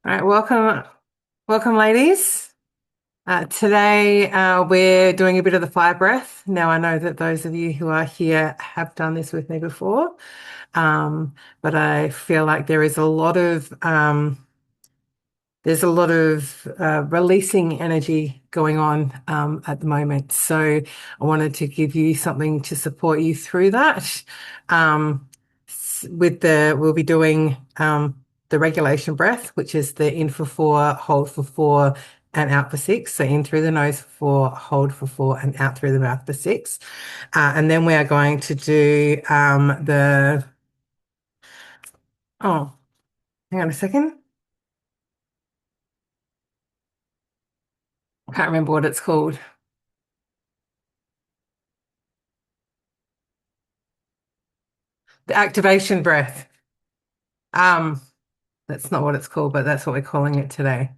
All right, welcome, ladies. Today we're doing a bit of the fire breath. Now I know that those of you who are here have done this with me before, but I feel like there's a lot of releasing energy going on at the moment. So I wanted to give you something to support you through that. Um, we'll be doing the regulation breath, which is the in for 4, hold for 4, and out for 6. So in through the nose for 4, hold for 4, and out through the mouth for 6. And then we are going to do oh, hang on a second. I can't remember what it's called. The activation breath. Um, that's not what it's called, but that's what we're calling it today.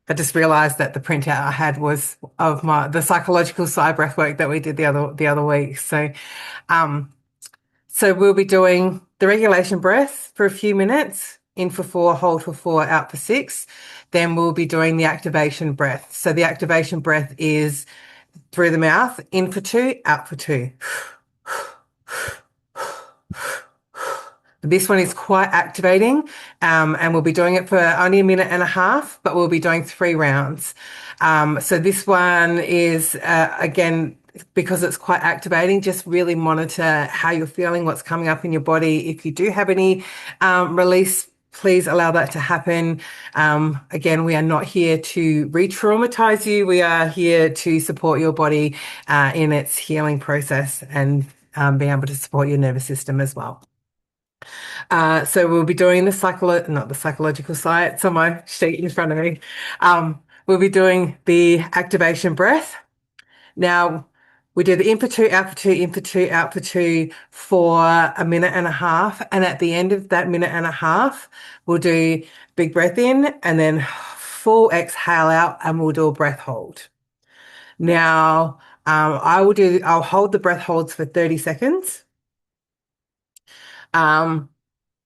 I just realized that the printout I had was of the psychological side breath work that we did the other week. Um, so we'll be doing the regulation breath for a few minutes, in for 4, hold for 4, out for 6. Then we'll be doing the activation breath. So the activation breath is through the mouth, in for 2, out for 2. This one is quite activating, and we'll be doing it for only a minute and a half, but we'll be doing 3 rounds. So this one is, again, because it's quite activating, just really monitor how you're feeling, what's coming up in your body. If you do have any release, please allow that to happen. Again, we are not here to re-traumatize you. We are here to support your body in its healing process and being able to support your nervous system as well. So we'll be doing not the psychological side. It's on my sheet in front of me. We'll be doing the activation breath. Now, we do the in for 2, out for 2, in for 2, out for 2 for a minute and a half. And at the end of that minute and a half, we'll do big breath in and then full exhale out, and we'll do a breath hold. Now, I'll hold the breath holds for 30 seconds. Um,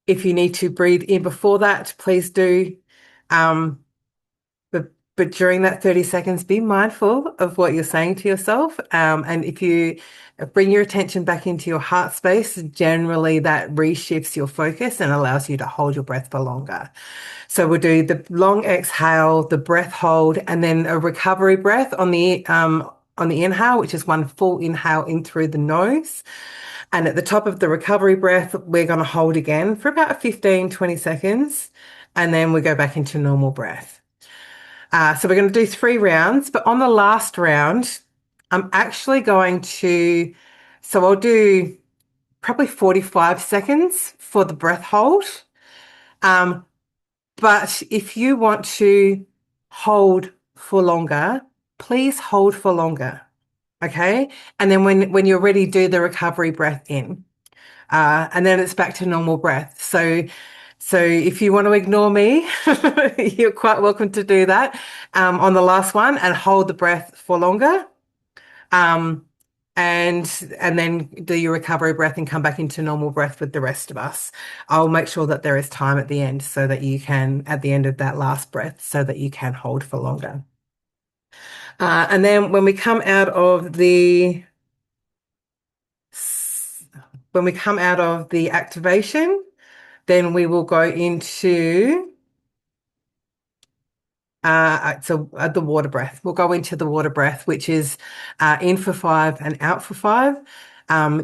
If you need to breathe in before that, please do. Um, but during that 30 seconds, be mindful of what you're saying to yourself. And if you bring your attention back into your heart space, generally that reshifts your focus and allows you to hold your breath for longer. So we'll do the long exhale, the breath hold, and then a recovery breath on the inhale, which is one full inhale in through the nose. And at the top of the recovery breath, we're going to hold again for about 15, 20 seconds, and then we go back into normal breath. So we're going to do 3 rounds, but on the last round, I'm actually so I'll do probably 45 seconds for the breath hold. Um, but if you want to hold for longer, please hold for longer. Okay. And then when you're ready, do the recovery breath in. And then it's back to normal breath. So if you want to ignore me, you're quite welcome to do that on the last one and hold the breath for longer. Um, and then do your recovery breath and come back into normal breath with the rest of us. I'll make sure that there is time at the end so that you can, at the end of that last breath, so that you can hold for longer. And then when we come out of the activation, then we will go into the water breath. We'll go into the water breath, which is in for 5 and out for 5.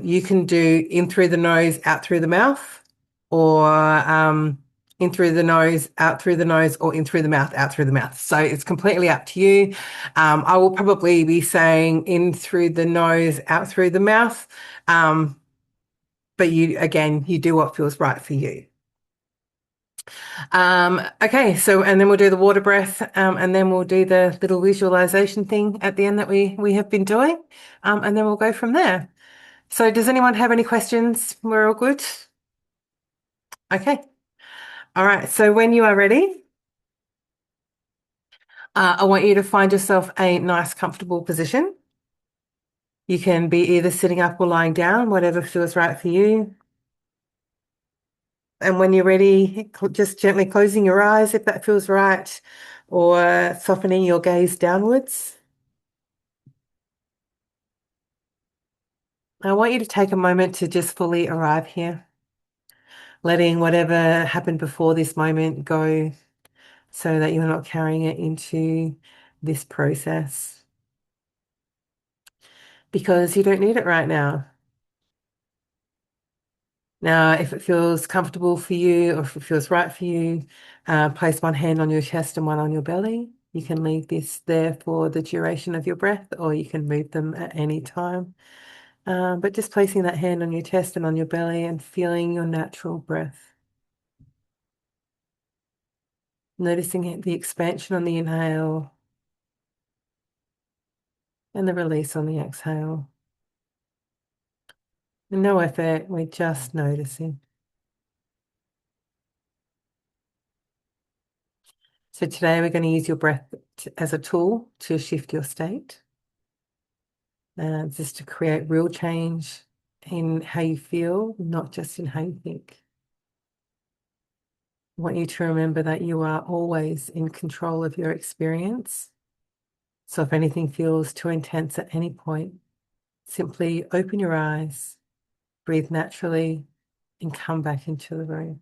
You can do in through the nose, out through the mouth, or in through the nose, out through the nose, or in through the mouth, out through the mouth. So it's completely up to you. I will probably be saying in through the nose, out through the mouth. But you do what feels right for you. Okay, and then we'll do the water breath, and then we'll do the little visualization thing at the end that we have been doing, and then we'll go from there. So does anyone have any questions? We're all good? Okay. All right. So when you are ready, I want you to find yourself a nice, comfortable position. You can be either sitting up or lying down, whatever feels right for you. And when you're ready, just gently closing your eyes if that feels right, or softening your gaze downwards. I want you to take a moment to just fully arrive here, letting whatever happened before this moment go so that you're not carrying it into this process because you don't need it right now. Now, if it feels comfortable for you or if it feels right for you, place one hand on your chest and one on your belly. You can leave this there for the duration of your breath, or you can move them at any time. But just placing that hand on your chest and on your belly and feeling your natural breath. Noticing the expansion on the inhale and the release on the exhale. And no effort, we're just noticing. So today we're going to use your breath as a tool to shift your state, just to create real change in how you feel, not just in how you think. I want you to remember that you are always in control of your experience. So if anything feels too intense at any point, simply open your eyes, breathe naturally, and come back into the room.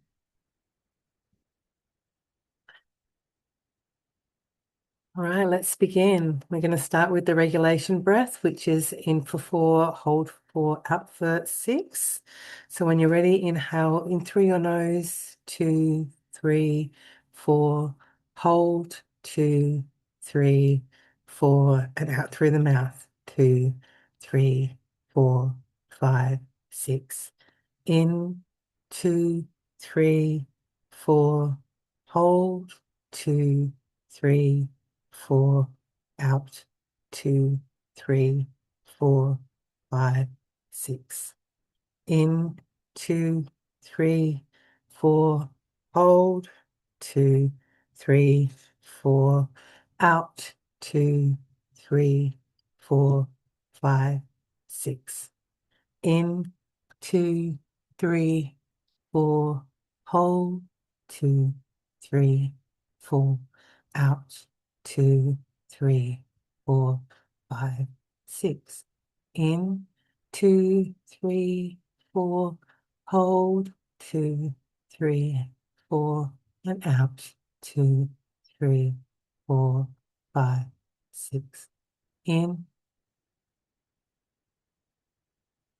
All right, let's begin. We're going to start with the regulation breath, which is in for 4, hold for 4, out for 6. So when you're ready, inhale in through your nose, 2, 3, 4, hold, 2, 3, 4, and out through the mouth, 2, 3, 4, 5, 6. In, 2, 3, 4, hold, 2, 3, 4, out, 2, 3, 4, 5, 6. In, 2, 3, 4, hold, 2, 3, 4, out, 2, 3, 4, 5, 6. In, 2, 3, 4, hold, 2, 3, 4, out, 2, 3, 4, 5, 6. In, 2, 3, 4, hold, 2, 3, 4, and out, 2, 3, 4, 5, 6. In,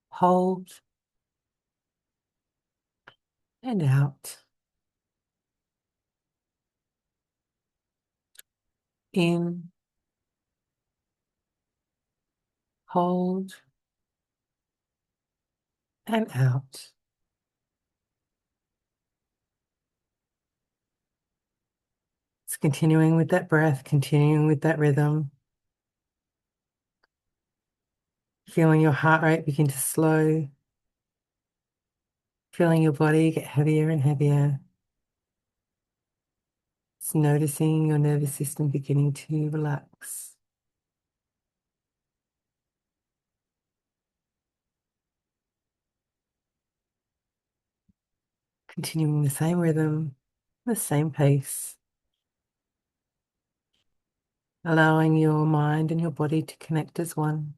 hold, and out. In, hold, and out. It's continuing with that breath, continuing with that rhythm, feeling your heart rate begin to slow, feeling your body get heavier and heavier. It's noticing your nervous system beginning to relax. Continuing the same rhythm, the same pace, allowing your mind and your body to connect as one.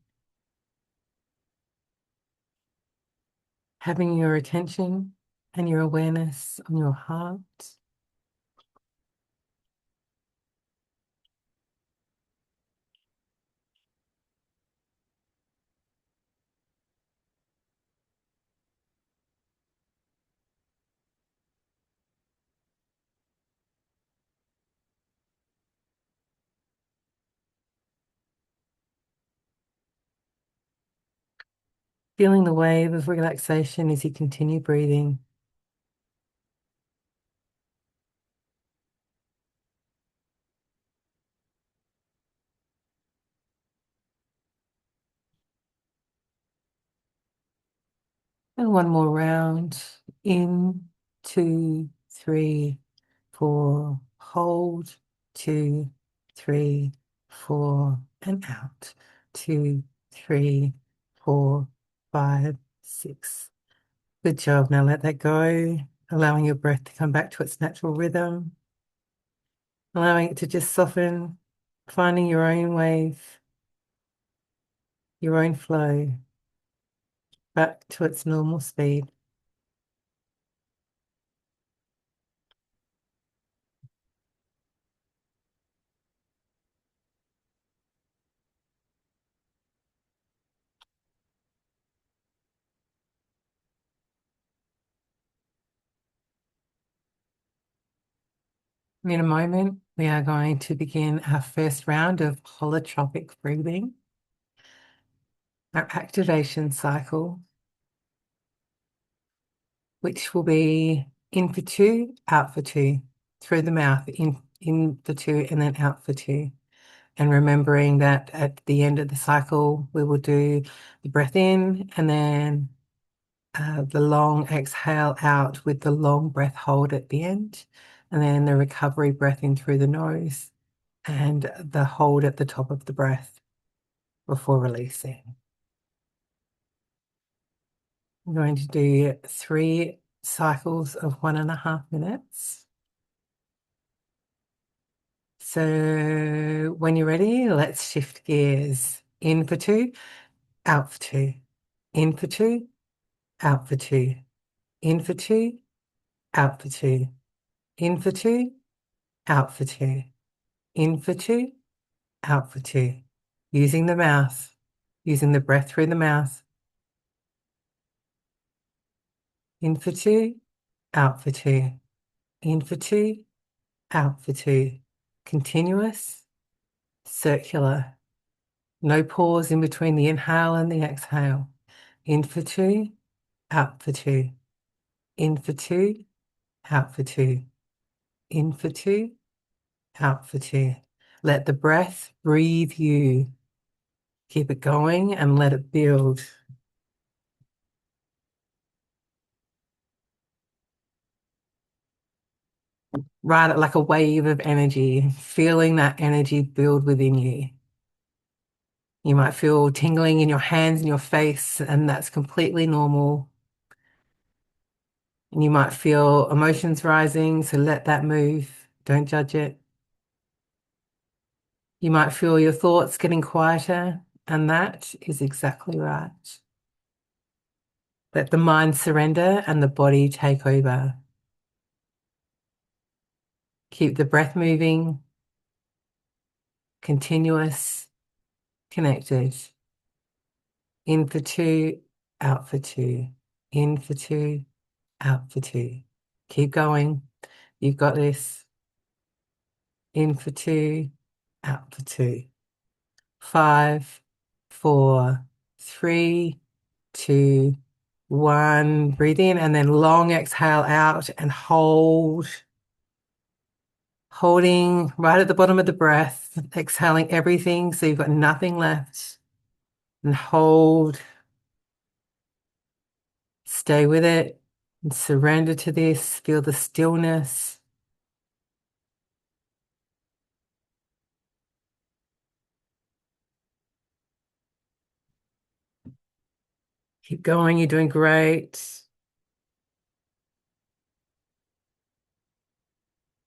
Having your attention and your awareness on your heart. Feeling the wave of relaxation as you continue breathing. And one more round. In, 2, 3, 4. Hold, 2, 3, 4. And out, 2, 3, 4, 5, 6. Good job. Now let that go. allowing your breath to come back to its natural rhythm, allowing it to just soften, finding your own wave, your own flow, back to its normal speed. In a moment, we are going to begin our first round of holotropic breathing, our activation cycle, which will be in for two, out for two, through the mouth, in for two, and then out for two. And remembering that at the end of the cycle, we will do the breath in and then the long exhale out with the long breath hold at the end, and then the recovery breath in through the nose and the hold at the top of the breath before releasing. I'm going to do 3 cycles of 1.5 minutes. So when you're ready, let's shift gears. In for 2, out for 2. In for 2, out for 2. In for 2, out for 2. In for 2, out for 2. In for 2, out for 2. Using the mouth, using the breath through the mouth. In for 2, out for 2. In for 2, out for 2. Continuous, circular. No pause in between the inhale and the exhale. In for 2, out for 2. In for 2, out for 2. In for 2, out for 2. Let the breath breathe you. Keep it going and let it build. Ride it like a wave of energy, feeling that energy build within you. You might feel tingling in your hands and your face, and that's completely normal. And you might feel emotions rising, so let that move. Don't judge it. You might feel your thoughts getting quieter, and that is exactly right. Let the mind surrender and the body take over. Keep the breath moving, continuous, connected. In for 2, out for 2. In for 2, out for 2. Keep going. You've got this. In for 2, out for 2. 5, 4, 3, 2, 1. Breathe in and then long exhale out and hold. Holding right at the bottom of the breath, exhaling everything so you've got nothing left. And hold. Stay with it and surrender to this. Feel the stillness. Keep going. You're doing great.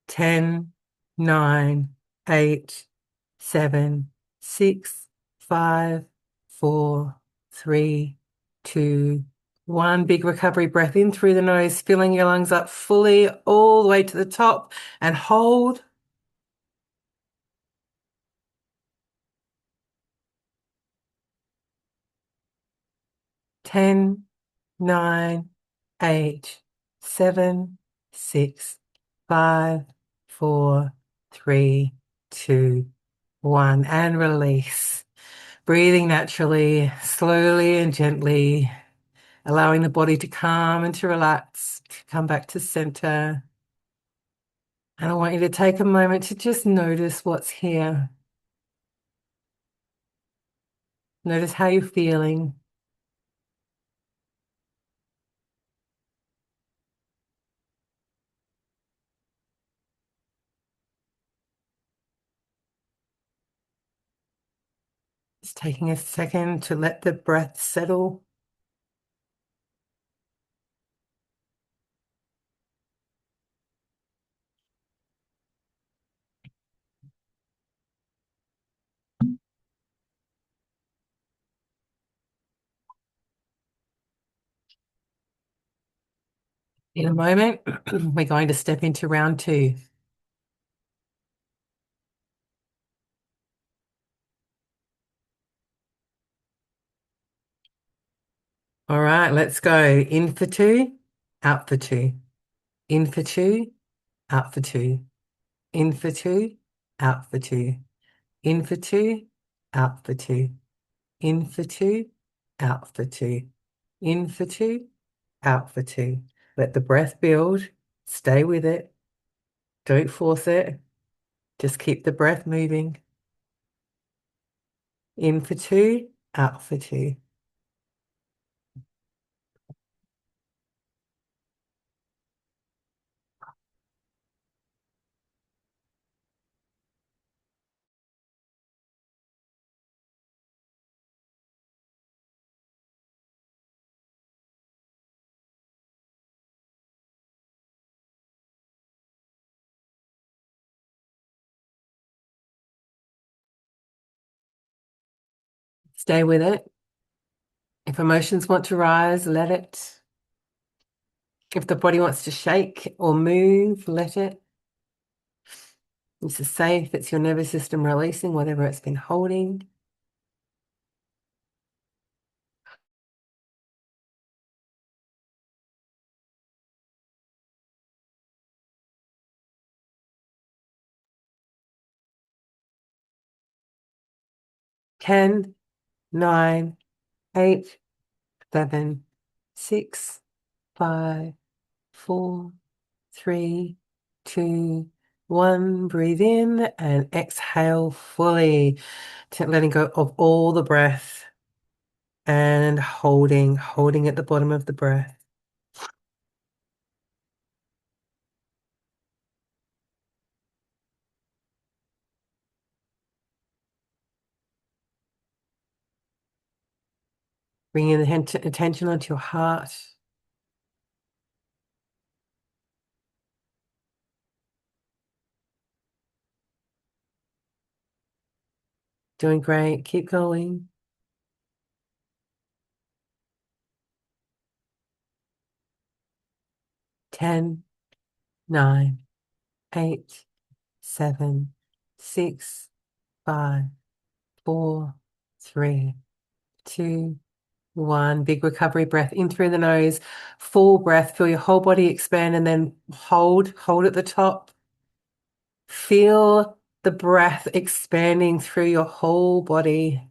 10, 9, 8, 7, 6, 5, 4, 3, 2, 1. Big recovery breath in through the nose, filling your lungs up fully all the way to the top, and hold. 10, 9, 8, 7, 6, 5, 4, 3, 2, 1. And release. Breathing naturally, slowly and gently, allowing the body to calm and to relax, to come back to center. And I want you to take a moment to just notice what's here. Notice how you're feeling. Just taking a second to let the breath settle. In a moment, we're going to step into round two. All right, let's go. In for two, out for two. In for two, out for two. In for two, out for two. In for two, out for two. In for two, out for two. In for two, out for two. Let the breath build. Stay with it. Don't force it. Just keep the breath moving. In for two, out for two. Stay with it. If emotions want to rise, let it. If the body wants to shake or move, let it. This is safe. It's your nervous system releasing whatever it's been holding. Ten, nine, eight, seven, six, five, four, three, two, one. Breathe in and exhale fully, letting go of all the breath and holding at the bottom of the breath. Bringing the attention onto your heart. Doing great. Keep going. 10, 9, 8, 7, 6, 5, 4, 3, 2, 1. Big recovery breath in through the nose. Full breath. Feel your whole body expand and then hold at the top. Feel the breath expanding through your whole body.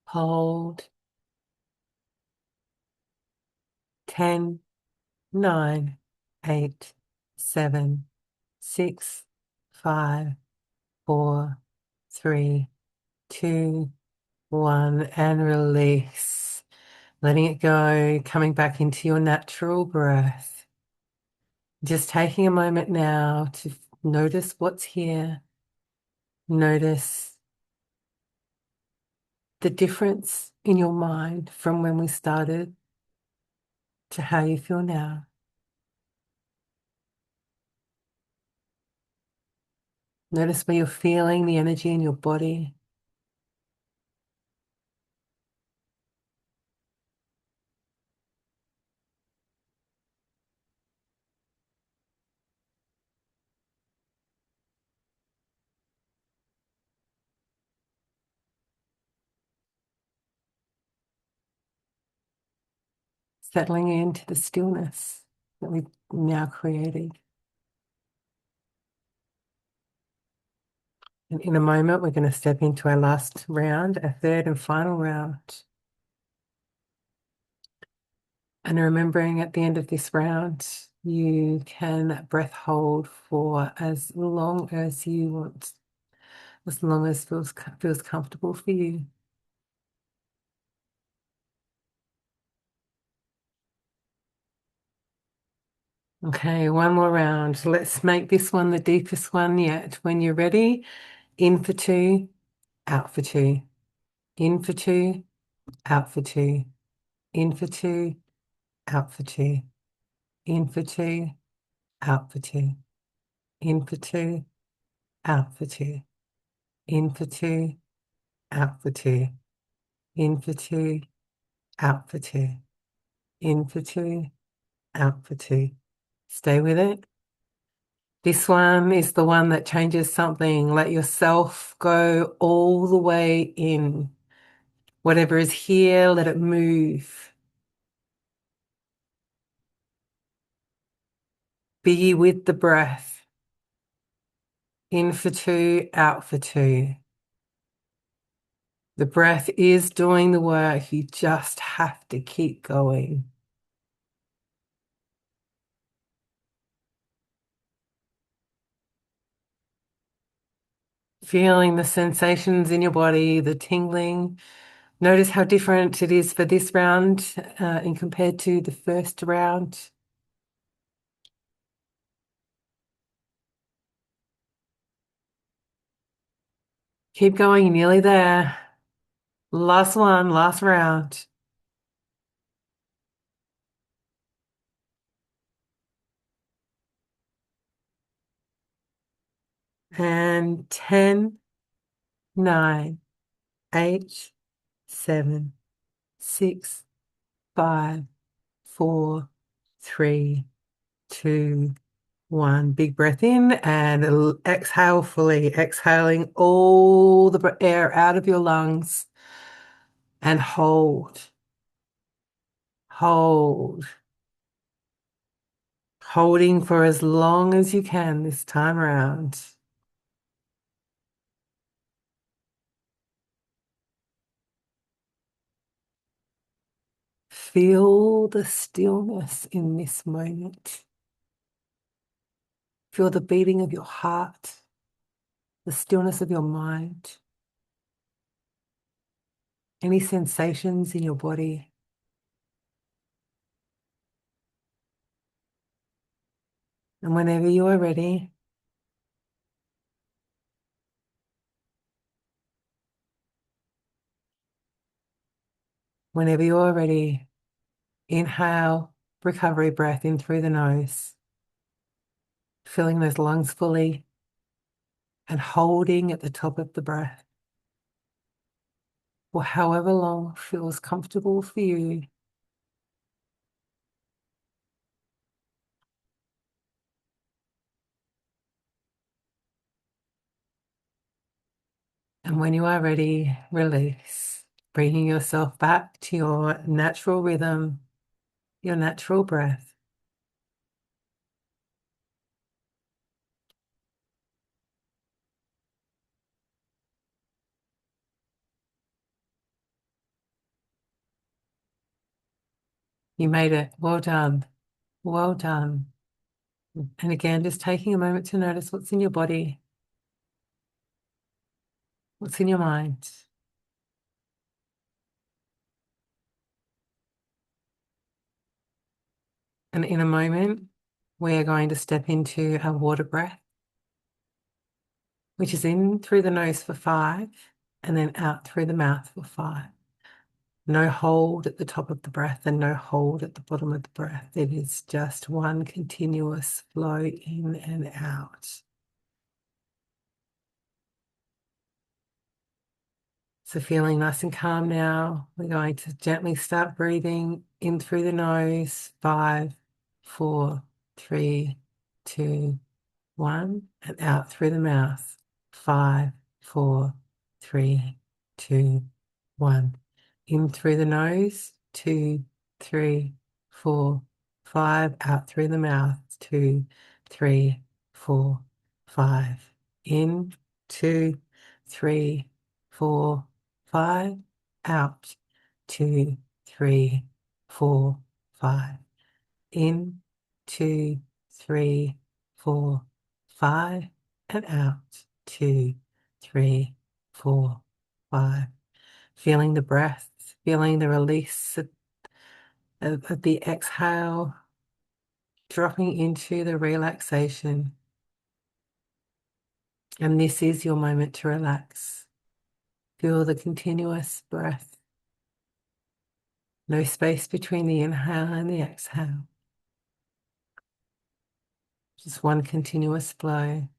Hold. 10, 9, 8, 7, 6, 5, 4, 3, 2, 1, and release. Letting it go, coming back into your natural breath. Just taking a moment now to notice what's here. Notice the difference in your mind from when we started to how you feel now. Notice where you're feeling the energy in your body. Settling into the stillness that we've now created. And in a moment, we're going to step into our last round, our third and final round. And remembering at the end of this round, you can breath hold for as long as you want, as long as feels comfortable for you. Okay, one more round. Let's make this one the deepest one yet. When you're ready, in for two, out for two. In for two, out for two. In for two, out for two. In for two, out for two. In for two, out for two. In for two, out for two. In for two, out for two. In for two, out for two. Stay with it. This one is the one that changes something. Let yourself go all the way in. Whatever is here, let it move. Be with the breath. In for two, out for two. The breath is doing the work. You just have to keep going. Feeling the sensations in your body, the tingling. Notice how different it is for this round in compared to the first round. Keep going, you're nearly there. Last one, last round. And 10, 9, 8, 7, 6, 5, 4, 3, 2, 1. Big breath in and exhale fully, exhaling all the air out of your lungs and hold, hold, holding for as long as you can this time around. Feel the stillness in this moment. Feel the beating of your heart, the stillness of your mind, any sensations in your body. And whenever you are ready, whenever you are ready, inhale, recovery breath in through the nose, filling those lungs fully and holding at the top of the breath for however long feels comfortable for you. And when you are ready, release, bringing yourself back to your natural rhythm, your natural breath. You made it. Well done. Well done. And again, just taking a moment to notice what's in your body, what's in your mind. And in a moment, we are going to step into our water breath, which is in through the nose for 5 and then out through the mouth for 5. No hold at the top of the breath and no hold at the bottom of the breath. It is just one continuous flow in and out. So feeling nice and calm now, we're going to gently start breathing in through the nose. 5, 4, 3, 2, 1, and out through the mouth. 5, 4, 3, 2, 1. In through the nose. 2, 3, 4, 5. Out through the mouth. 2, 3, 4, 5. In, 2, 3, 4, 5. Out. 2, 3, 4, 5. In, 2, 3, 4, 5, and out. 2, 3, 4, 5. Feeling the breath, feeling the release of the exhale, dropping into the relaxation. And this is your moment to relax. Feel the continuous breath. No space between the inhale and the exhale. Just one continuous flow.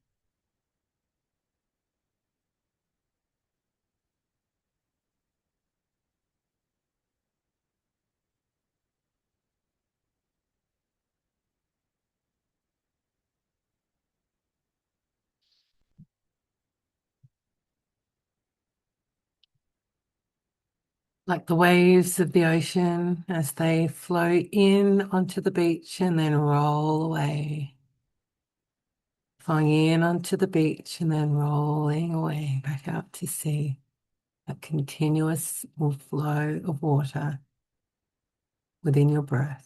like the waves of the ocean as they flow in onto the beach and then roll away, flowing in onto the beach and then rolling away back out to sea. A continuous flow of water within your breath.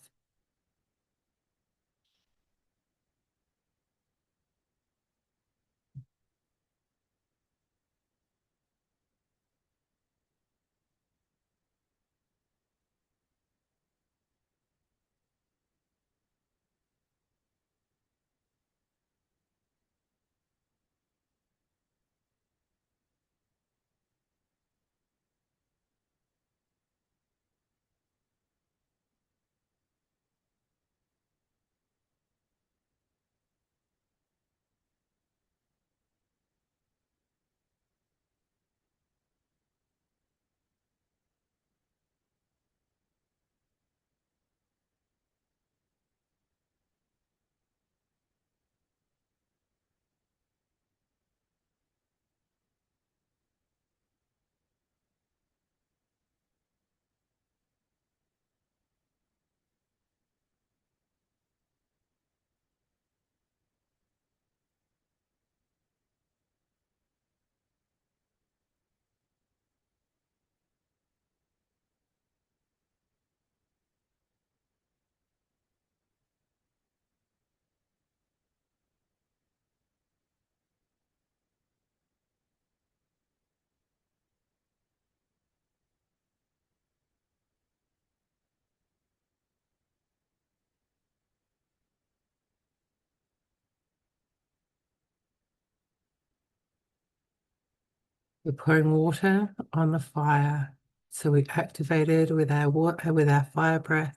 We're pouring water on the fire. So we activated with our water, with our fire breath.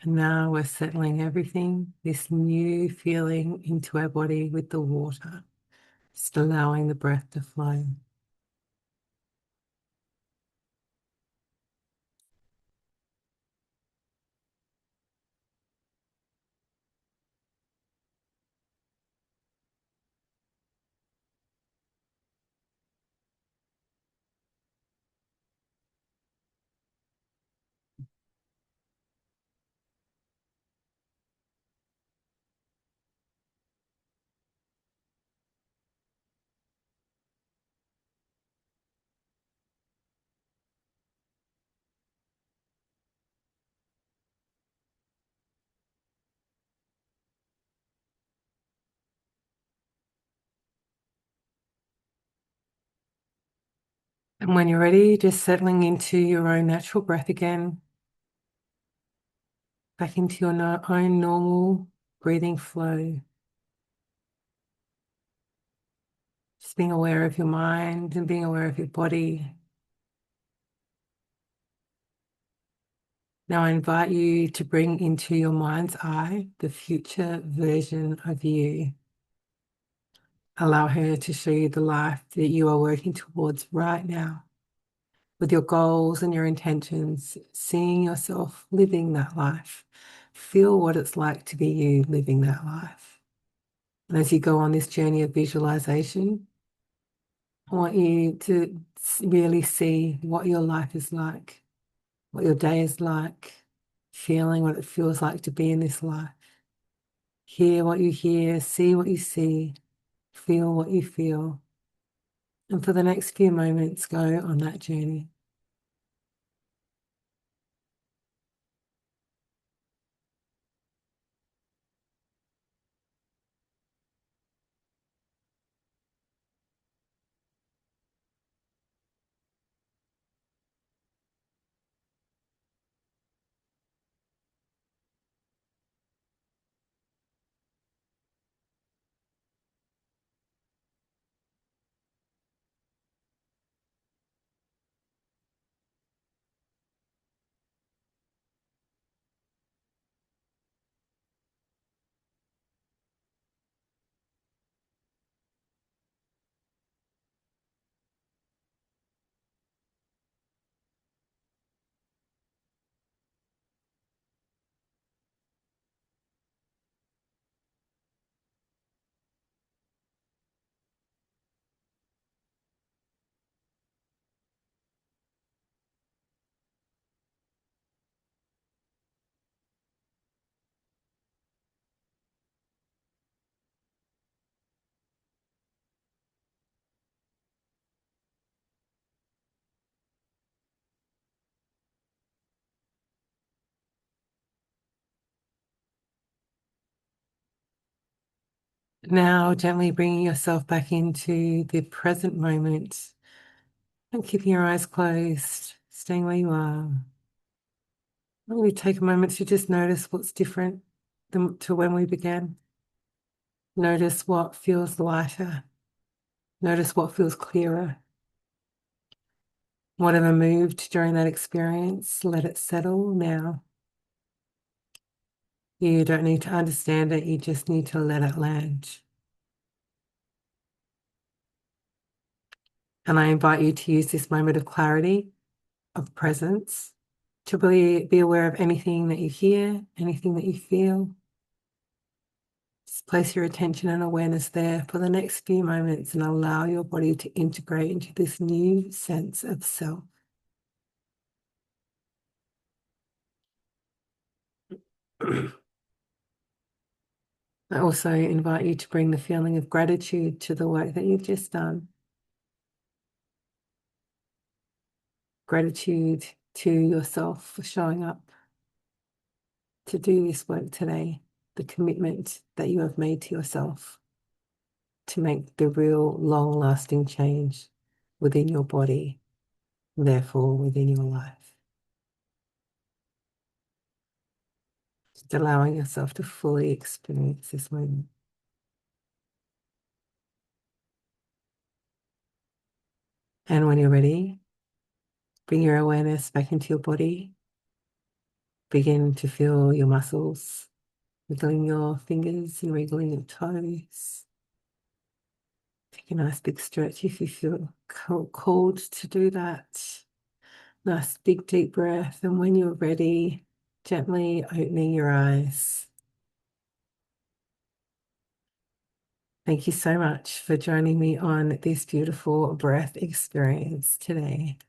And now we're settling everything, this new feeling into our body with the water, just allowing the breath to flow. And when you're ready, just settling into your own natural breath again, back into your own normal breathing flow. Just being aware of your mind and being aware of your body. Now I invite you to bring into your mind's eye the future version of you. Allow her to show you the life that you are working towards right now, with your goals and your intentions, seeing yourself living that life. Feel what it's like to be you living that life. And as you go on this journey of visualization, I want you to really see what your life is like, what your day is like, feeling what it feels like to be in this life. Hear what you hear, see what you see, feel what you feel. And for the next few moments, go on that journey. Now, gently bringing yourself back into the present moment and keeping your eyes closed, staying where you are. Maybe take a moment to just notice what's different to when we began. Notice what feels lighter. Notice what feels clearer. Whatever moved during that experience, let it settle now. You don't need to understand it, you just need to let it land. And I invite you to use this moment of clarity, of presence, to be aware of anything that you hear, anything that you feel. Just place your attention and awareness there for the next few moments and allow your body to integrate into this new sense of self. I also invite you to bring the feeling of gratitude to the work that you've just done. Gratitude to yourself for showing up to do this work today, the commitment that you have made to yourself to make the real long-lasting change within your body, therefore within your life. Just allowing yourself to fully experience this moment. And when you're ready, bring your awareness back into your body. Begin to feel your muscles, wiggling your fingers and wriggling your toes. Take a nice big stretch if you feel called to do that. Nice big deep breath. And when you're ready, gently opening your eyes. Thank you so much for joining me on this beautiful breath experience today.